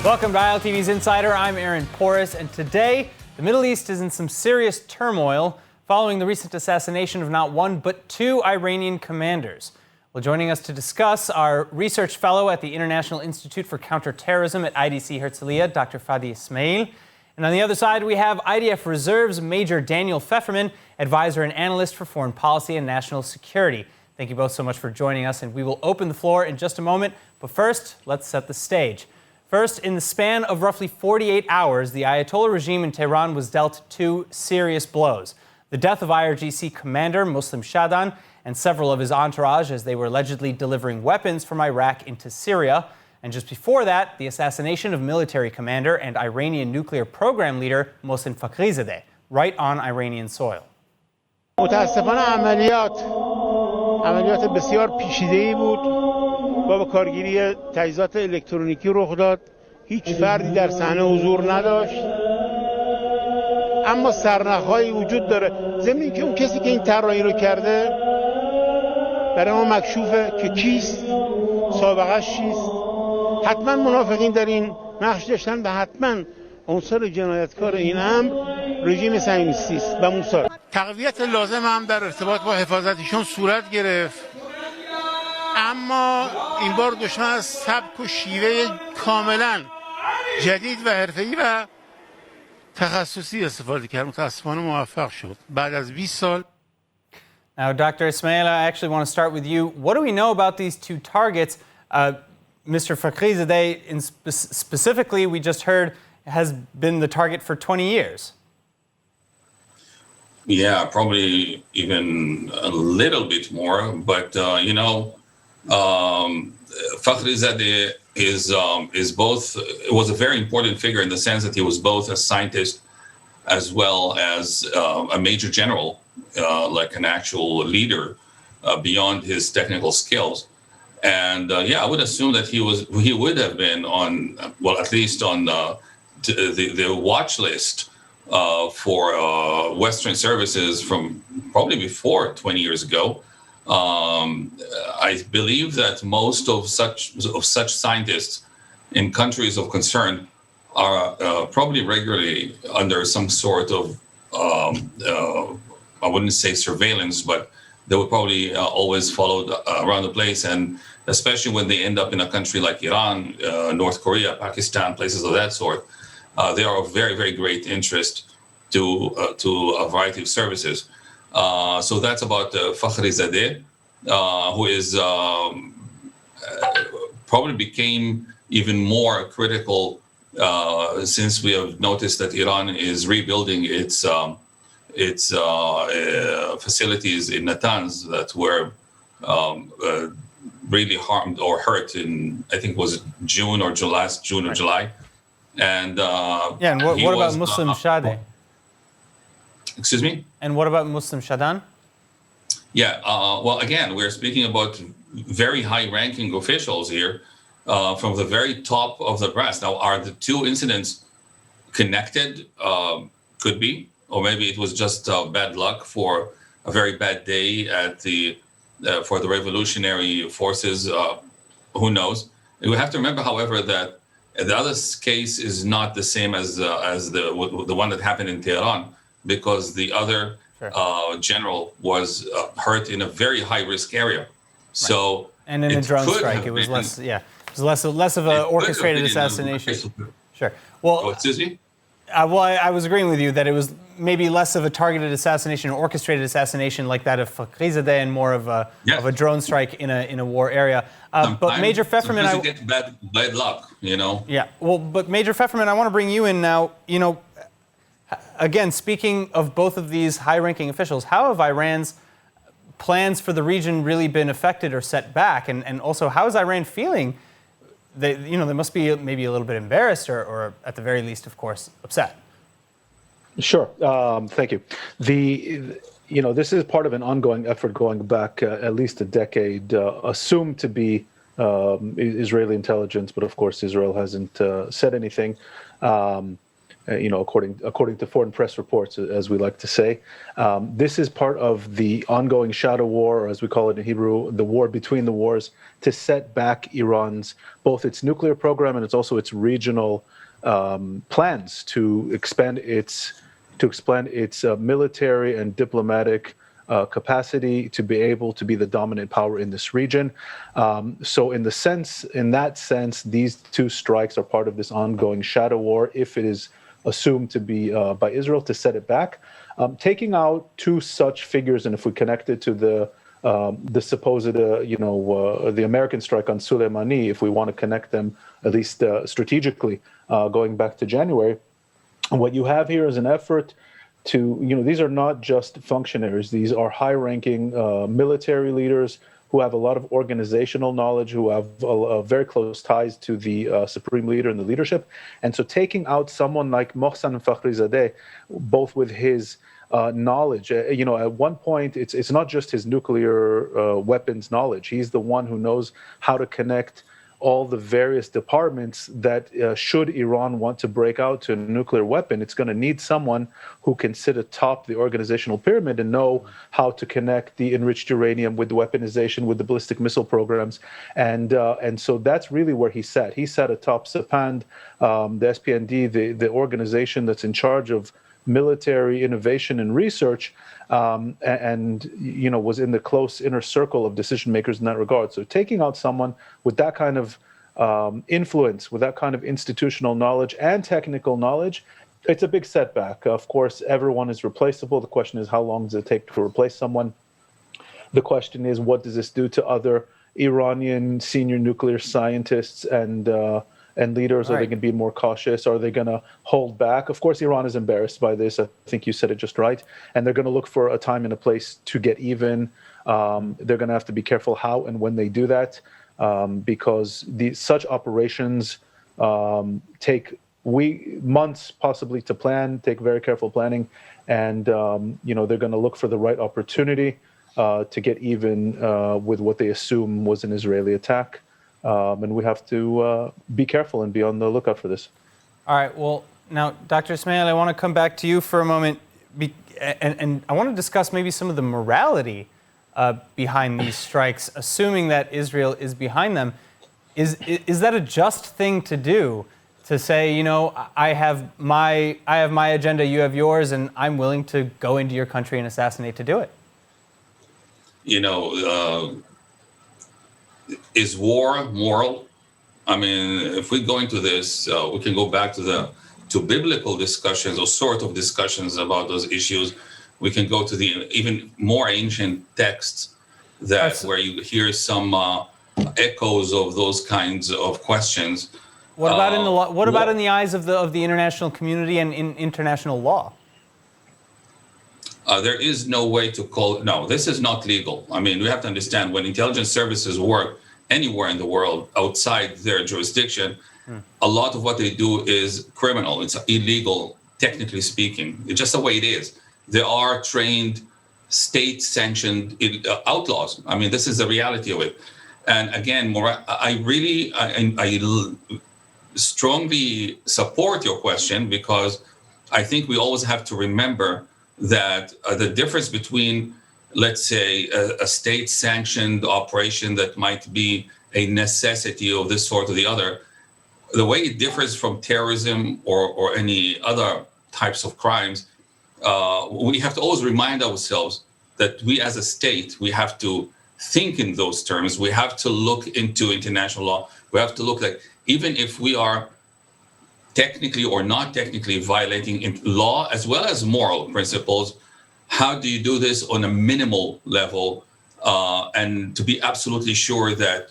Welcome to ILTV's Insider. I'm Aaron Porras, and today the Middle East is in some serious turmoil following the recent assassination of not one but two Iranian commanders. Well, joining us to discuss our research fellow at the International Institute for Counterterrorism at IDC Herzliya, Dr. Fadi Ismail. And on the other side, we have IDF Reserve's Major Daniel Pfefferman, advisor and analyst for foreign policy and national security. Thank you both so much for joining us, and we will open the floor in just a moment. But first, let's set the stage. First, in the span of roughly 48 hours, the Ayatollah regime in Tehran was dealt two serious blows. The death of IRGC commander Muslim Shadan and several of his entourage as they were allegedly delivering weapons from Iraq into Syria. And just before that, the assassination of military commander and Iranian nuclear program leader Mohsen Fakhrizadeh, right on Iranian soil. متاسفانه عملیات بسیار پیچیده‌ای بود و با کارگیری تجهیزات الکترونیکی رخ داد. هیچ فردی در صحنه حضور نداشت، اما سرنخ‌هایی وجود داره. ضمن اینکه اون کسی که این طراحی رو کرده برای ما مکشوفه که کیست، سابقه‌اش چیست. حتما منافقین در این نقش داشتن و حتما عنصر جنایتکار این امر رژیم صهیونیستی است و موساد. تقویت لازم هم در ارتباط با حفاظتشون صورت گرفت، اما این بار دشمن از سبک و شیوه کاملا جدید و حرفه‌ای و تخصصی استفاده کرد. متاسفانه موفق شد بعد از 20 سال. Now, Dr. Ismail, I actually want to start with you. What do we know about these two targets? Mr. Fakhrizadeh, specifically, we just heard, has been the target for 20 years. Yeah, probably even a little bit more. But, Fakhrizadeh is both, was a very important figure in the sense that he was both a scientist as well as a major general, like an actual leader beyond his technical skills. And I would assume that he would have been on, well, at least on the watch list for Western services from probably before 20 years ago. I believe that most of such scientists in countries of concern are probably regularly under some sort of I wouldn't say surveillance, but they were probably always followed around the place, and especially when they end up in a country like Iran, North Korea, Pakistan, places of that sort, they are of very, very great interest to a variety of services. So that's about Fakhrizadeh, who is probably became even more critical since we have noticed that Iran is rebuilding its facilities in Natanz that were really harmed or hurt in, I think it was June or July. And and what about Muslim Shadan? Excuse me? And what about Muslim Shadan? Yeah, well, again, we're speaking about very high-ranking officials here from the very top of the brass. Now, are the two incidents connected? Could be. Or maybe it was just bad luck for a very bad day for the revolutionary forces. Who knows? We have to remember, however, that the other case is not the same as the one that happened in Tehran, because the other general was hurt in a very high-risk area. Right. So, and in a drone strike, it was less. Yeah, it was less of an orchestrated assassination. Sure. Well, excuse me. I was agreeing with you that it was maybe less of a targeted assassination, or orchestrated assassination like that of Fakhrizadeh, and more of a drone strike in a war area. But Major Pfefferman, I get bad luck, you know. Yeah. Well, but Major Pfefferman, I want to bring you in now. You know, again, speaking of both of these high-ranking officials, how have Iran's plans for the region really been affected or set back? And also, how is Iran feeling? They must be maybe a little bit embarrassed or at the very least, of course, upset. Sure. Thank you. This is part of an ongoing effort going back at least a decade, assumed to be Israeli intelligence, but of course Israel hasn't said anything. according to foreign press reports, as we like to say. This is part of the ongoing shadow war, or as we call it in Hebrew, the war between the wars, to set back Iran's, both its nuclear program and its regional plans to expand its military and diplomatic capacity to be able to be the dominant power in this region. So in that sense, these two strikes are part of this ongoing shadow war, if it is assumed to be by Israel, to set it back. Taking out two such figures, and if we connect it to the supposed, the American strike on Soleimani, if we want to connect them, at least strategically, going back to January, what you have here is an effort to, these are not just functionaries. These are high-ranking military leaders who have a lot of organizational knowledge, who have very close ties to the supreme leader and the leadership. And so taking out someone like Mohsen Fakhrizadeh, both with his knowledge, at one point, it's not just his nuclear weapons knowledge. He's the one who knows how to connect all the various departments that should Iran want to break out to a nuclear weapon, it's going to need someone who can sit atop the organizational pyramid and know how to connect the enriched uranium with the weaponization, with the ballistic missile programs. And so that's really where he sat. He sat atop SEPAND, the SPND, the organization that's in charge of military innovation and research, and was in the close inner circle of decision makers in that regard. So taking out someone with that kind of influence, with that kind of institutional knowledge and technical knowledge, it's a big setback. Of course, everyone is replaceable. The question is, how long does it take to replace someone? The question is, what does this do to other Iranian senior nuclear scientists and leaders? Are they going to be more cautious? Are they going to hold back? Of course, Iran is embarrassed by this. I think you said it just right. And they're going to look for a time and a place to get even. They're going to have to be careful how and when they do that, because such operations take months possibly to plan, take very careful planning. And, they're going to look for the right opportunity to get even with what they assume was an Israeli attack. And we have to be careful and be on the lookout for this. All right. Well, now, Dr. Ismail, I want to come back to you for a moment, and I want to discuss maybe some of the morality behind these strikes, assuming that Israel is behind them. Is that a just thing to do, to say, I have my agenda, you have yours, and I'm willing to go into your country and assassinate to do it? Is war moral? I mean, if we go into this, we can go back to biblical discussions or sort of discussions about those issues. We can go to the even more ancient texts where you hear some echoes of those kinds of questions. What about in the law? What about in the eyes of the international community and in international law? There is no way to call. No, this is not legal. I mean, we have to understand, when intelligence services work anywhere in the world outside their jurisdiction, a lot of what they do is criminal. It's illegal, technically speaking. It's just the way it is. They are trained, state-sanctioned outlaws. I mean, this is the reality of it. And again, I strongly support your question, because I think we always have to remember that the difference between, let's say, a state-sanctioned operation that might be a necessity of this sort or the other, the way it differs from terrorism or any other types of crimes, we have to always remind ourselves that we as a state, we have to think in those terms. We have to look into international law. We have to look like, even if we are technically or not technically violating law as well as moral principles, how do you do this on a minimal level, and to be absolutely sure that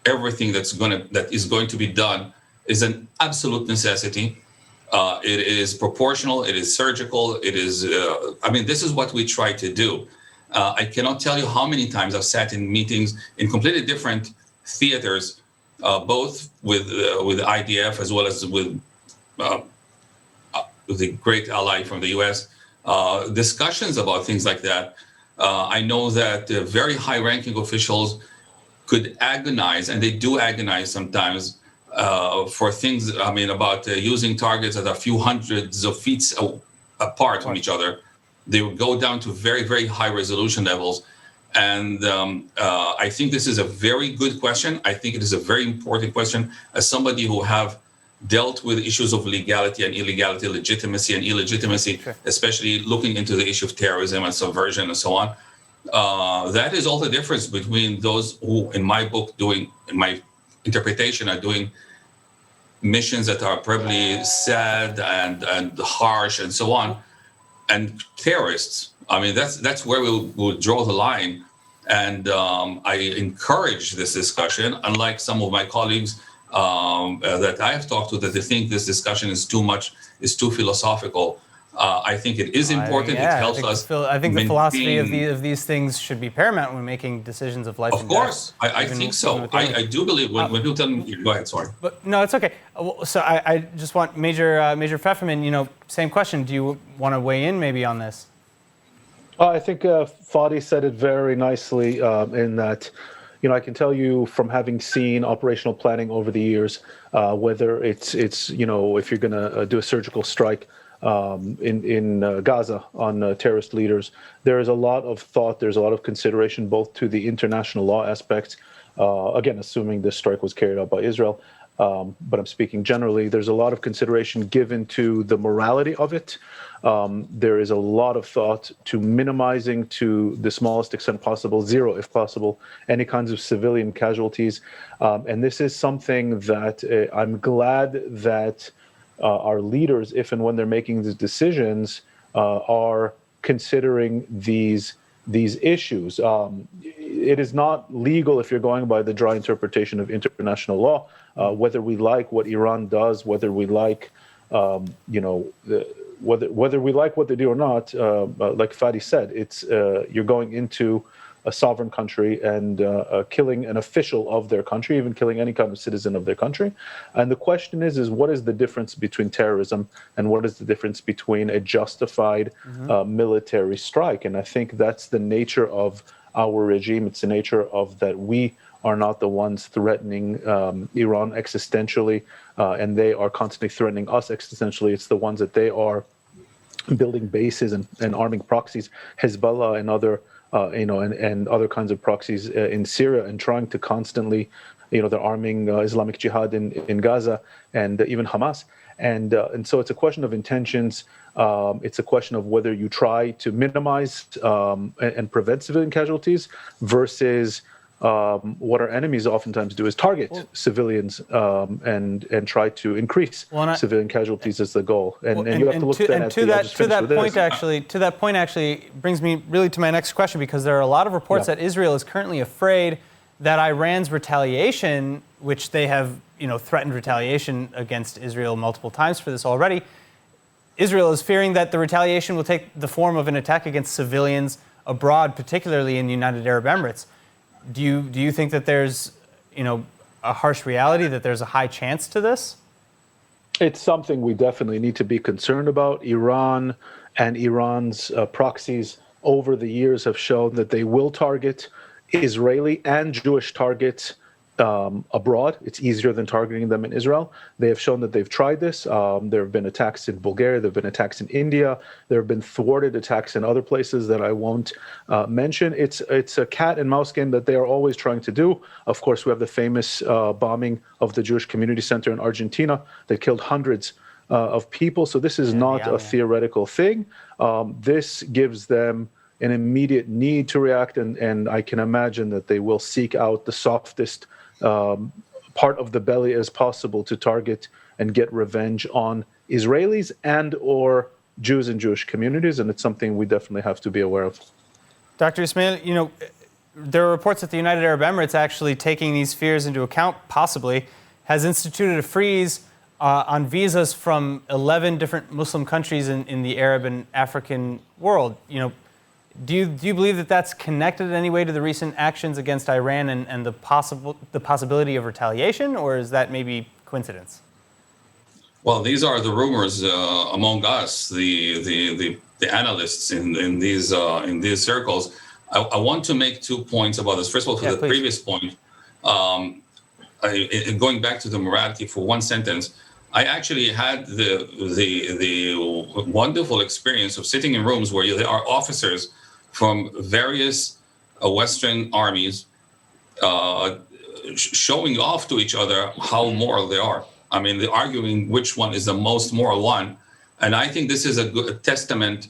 everything that is going to be done is an absolute necessity. It is proportional. It is surgical. It is. This is what we try to do. I cannot tell you how many times I've sat in meetings in completely different theaters, both with IDF as well as with the great ally from the U.S., discussions about things like that. I know that very high-ranking officials could agonize, and they do agonize sometimes, for things, I mean, about using targets that are a few hundreds of feet apart from each other. They would go down to very, very high resolution levels. And I think this is a very good question. I think it is a very important question. As somebody who have dealt with issues of legality and illegality, legitimacy and illegitimacy, especially looking into the issue of terrorism and subversion and so on, that is all the difference between those who, in my book, in my interpretation, are doing missions that are probably sad and harsh and so on, and terrorists. I mean, that's where we'll draw the line. And I encourage this discussion, unlike some of my colleagues that I have talked to, that they think this discussion is too philosophical. I think it is important. It helps us. I think the philosophy of these things should be paramount when making decisions of life and death. Of course, I think so. I do believe when people tell me, go ahead, sorry. But no, it's okay. So I just want Major Pfefferman, same question. Do you want to weigh in maybe on this? I think Fadi said it very nicely in that, I can tell you from having seen operational planning over the years, whether it's if you're going to do a surgical strike in Gaza on terrorist leaders, there is a lot of thought, there's a lot of consideration both to the international law aspects, again, assuming this strike was carried out by Israel, but I'm speaking generally, there's a lot of consideration given to the morality of it. There is a lot of thought to minimizing to the smallest extent possible, zero if possible, any kinds of civilian casualties. And this is something that I'm glad that our leaders, if and when they're making these decisions, are considering these issues. It is not legal if you're going by the dry interpretation of international law, whether we like what Iran does, whether we like, whether we like what they do or not. Like Fadi said, it's you're going into a sovereign country and killing an official of their country, even killing any kind of citizen of their country. And the question is what is the difference between terrorism and what is the difference between a justified military strike? And I think that's the nature of our regime. It's the nature of that we are not the ones threatening Iran existentially, and they are constantly threatening us existentially. It's the ones that they are building bases and arming proxies, Hezbollah and other and other kinds of proxies in Syria, and trying to constantly, they're arming Islamic Jihad in Gaza and even Hamas. And so it's a question of intentions. It's a question of whether you try to minimize and prevent civilian casualties versus what our enemies oftentimes do is target civilians and try to increase civilian casualties as the goal. And you have to look at that point actually brings me really to my next question, because there are a lot of reports that Israel is currently afraid that Iran's retaliation, which they have threatened retaliation against Israel multiple times for this already, Israel is fearing that the retaliation will take the form of an attack against civilians abroad, particularly in the United Arab Emirates. Do you think that there's, a harsh reality, that there's a high chance to this? It's something we definitely need to be concerned about. Iran and Iran's proxies over the years have shown that they will target Israeli and Jewish targets abroad. It's easier than targeting them in Israel. They have shown that they've tried this. There have been attacks in Bulgaria. There have been attacks in India. There have been thwarted attacks in other places that I won't mention. It's a cat and mouse game that they are always trying to do. Of course, we have the famous bombing of the Jewish Community Center in Argentina that killed hundreds of people. So this is not a theoretical thing. This gives them an immediate need to react, and I can imagine that they will seek out the softest part of the belly as possible to target and get revenge on Israelis and or Jews and Jewish communities, and it's something we definitely have to be aware of. Dr. Ismail, there are reports that the United Arab Emirates, actually taking these fears into account, possibly, has instituted a freeze on visas from 11 different Muslim countries in the Arab and African world. Do you believe that that's connected in any way to the recent actions against Iran and the possibility of retaliation, or is that maybe coincidence? Well, these are the rumors among us, the analysts in these circles. I want to make 2 points about this. First of all, to the previous point, going back to the morality for one sentence, I actually had the wonderful experience of sitting in rooms where there are officers from various Western armies showing off to each other how moral they are. I mean, they're arguing which one is the most moral one. And I think this is a good testament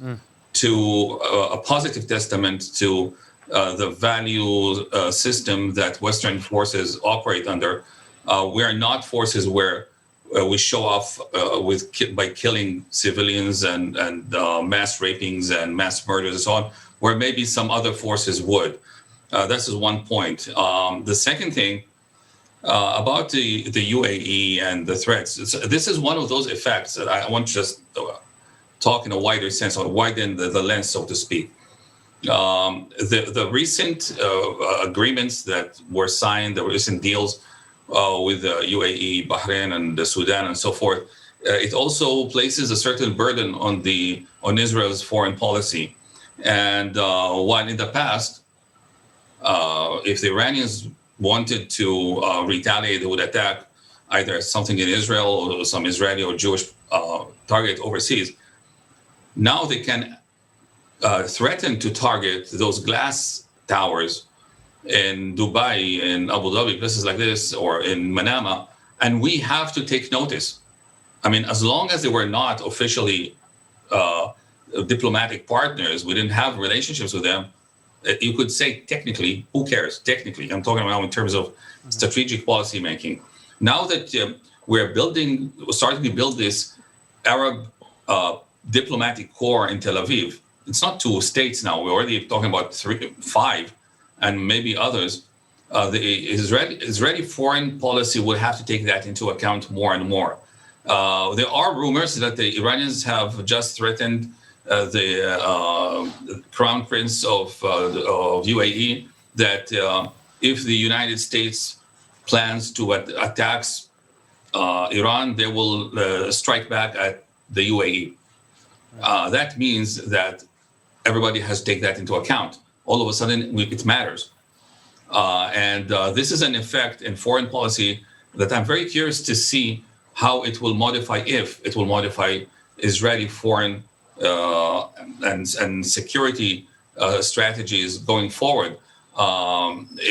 to a positive testament to the value system that Western forces operate under. We are not forces where we show off by killing civilians and mass rapings and mass murders and so on, where maybe some other forces would. This is one point. The second thing about the UAE and the threats, this is one of those effects that I want to just talk in a wider sense, or widen the lens, so to speak. The recent agreements that were signed, the recent deals with the UAE, Bahrain, and the Sudan, and so forth, it also places a certain burden on Israel's foreign policy. And while in the past, if the Iranians wanted to retaliate, they would attack either something in Israel or some Israeli or Jewish target overseas. Now they can threaten to target those glass towers in Dubai, in Abu Dhabi, places like this, or in Manama, and we have to take notice. I mean, as long as they were not officially diplomatic partners, we didn't have relationships with them, you could say technically, who cares? Technically, I'm talking about in terms of strategic policy making. Now that we're starting to build this Arab diplomatic corps in Tel Aviv, it's not 2 states now. We're already talking about 3, 5, and maybe others. The Israeli foreign policy will have to take that into account more and more. There are rumors that the Iranians have just threatened the Crown Prince of UAE that if the United States plans to attack Iran, they will strike back at the UAE. That means that everybody has to take that into account. All of a sudden, it matters. And this is an effect in foreign policy that I'm very curious to see how it will modify, if it will modify Israeli foreign and security strategies going forward.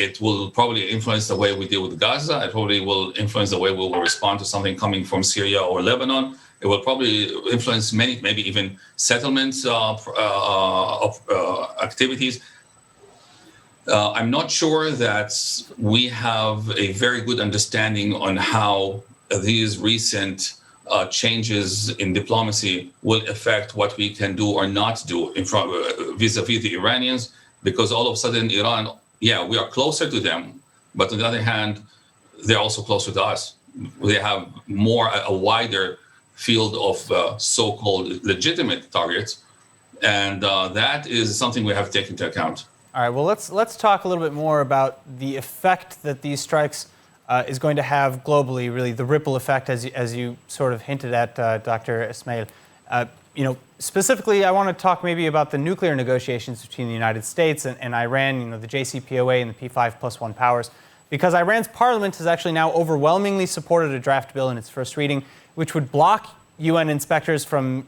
It will probably influence the way we deal with Gaza. It probably will influence the way we will respond to something coming from Syria or Lebanon. It will probably influence many, maybe even settlements of activities. I'm not sure that we have a very good understanding on how these recent changes in diplomacy will affect what we can do or not do vis-a-vis the Iranians, because all of a sudden Iran, we are closer to them, but on the other hand, they're also closer to us. They have a wider field of so-called legitimate targets, and that is something we have to take into account. All right, well, let's talk a little bit more about the effect that these strikes is going to have globally, really the ripple effect, as you sort of hinted at, Dr. Ismail. Specifically, I want to talk maybe about the nuclear negotiations between the United States and Iran, the JCPOA and the P5+1 powers, because Iran's parliament has actually now overwhelmingly supported a draft bill in its first reading, which would block UN inspectors from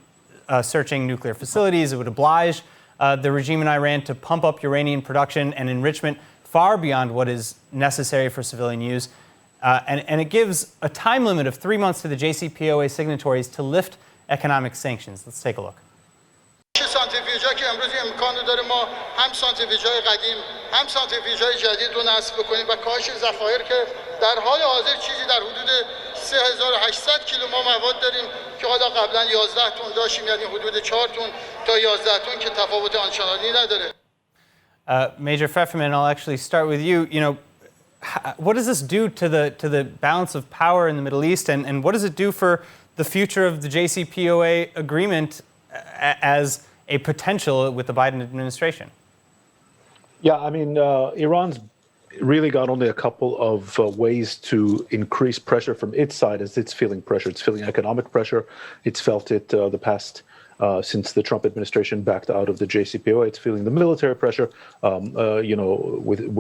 searching nuclear facilities. It would oblige the regime in Iran to pump up uranium production and enrichment far beyond what is necessary for civilian use. And it gives a time limit of 3 months to the JCPOA signatories to lift economic sanctions. Let's take a look. سانتریفیوژها که امروز امکان داره ما هم سانتریفیوژهای قدیم هم سانتریفیوژهای جدید رو نصب بکنیم و کاهش ذخایر که در حال حاضر چیزی در حدود 3800 کیلو ما مواد داریم که حالا قبلا 11 تن داشتیم، یعنی حدود 4 تن تا 11 تن که تفاوت آنچنانی نداره. Major Pfefferman, I'll actually start with you. What does this do to the balance of power in the Middle East, and what does it do for the future of the JCPOA agreement as a potential with the Biden administration? Yeah, I mean, Iran's really got only a couple of ways to increase pressure from its side as it's feeling pressure. It's feeling economic pressure. It's felt it the past since the Trump administration backed out of the JCPOA. It's feeling the military pressure,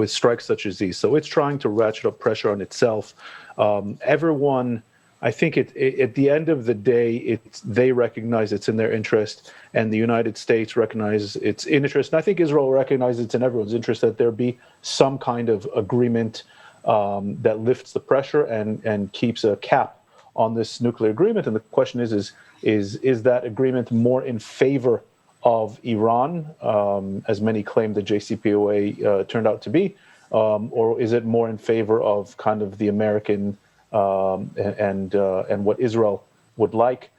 with strikes such as these. So it's trying to ratchet up pressure on itself Everyone, I think at the end of the day, they recognize it's in their interest, and the United States recognizes its interest. And I think Israel recognizes it's in everyone's interest that there be some kind of agreement that lifts the pressure and keeps a cap on this nuclear agreement. And the question is that agreement more in favor of Iran, as many claim the JCPOA turned out to be, or is it more in favor of kind of the American and what Israel would like?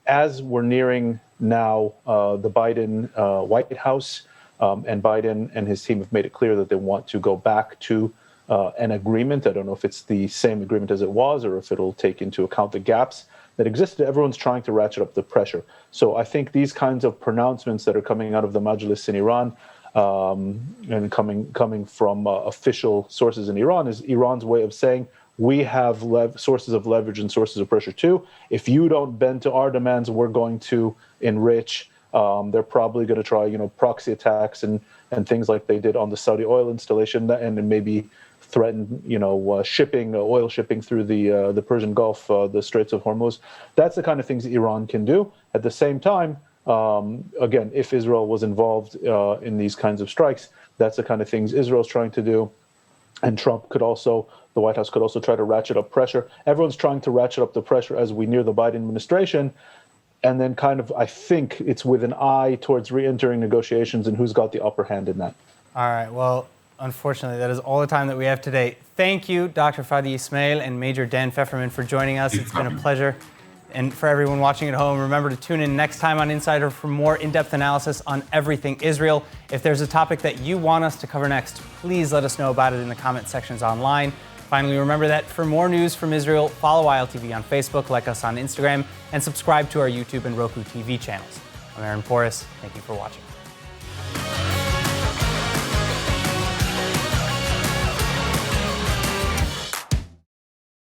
As we're nearing now the Biden White House, and Biden and his team have made it clear that they want to go back to an agreement. I don't know if it's the same agreement as it was or if it'll take into account the gaps that existed. Everyone's trying to ratchet up the pressure. So I think these kinds of pronouncements that are coming out of the Majlis in Iran and coming from official sources in Iran is Iran's way of saying, we have sources of leverage and sources of pressure too. If you don't bend to our demands, we're going to enrich. They're probably going to try, proxy attacks and things like they did on the Saudi oil installation, and then maybe threaten, shipping, oil shipping through the Persian Gulf, the Straits of Hormuz. That's the kind of things Iran can do. At the same time, again, if Israel was involved in these kinds of strikes, that's the kind of things Israel's trying to do. And the White House could also try to ratchet up pressure. Everyone's trying to ratchet up the pressure as we near the Biden administration. And then kind of, I think it's with an eye towards re-entering negotiations and who's got the upper hand in that. All right. Well, unfortunately, that is all the time that we have today. Thank you, Dr. Fadi Ismail and Major Dan Pfefferman, for joining us. It's been a pleasure. And for everyone watching at home, remember to tune in next time on Insider for more in-depth analysis on everything Israel. If there's a topic that you want us to cover next, please let us know about it in the comment sections online. Finally, remember that for more news from Israel, follow ILTV on Facebook, like us on Instagram, and subscribe to our YouTube and Roku TV channels. I'm Aaron Porras. Thank you for watching.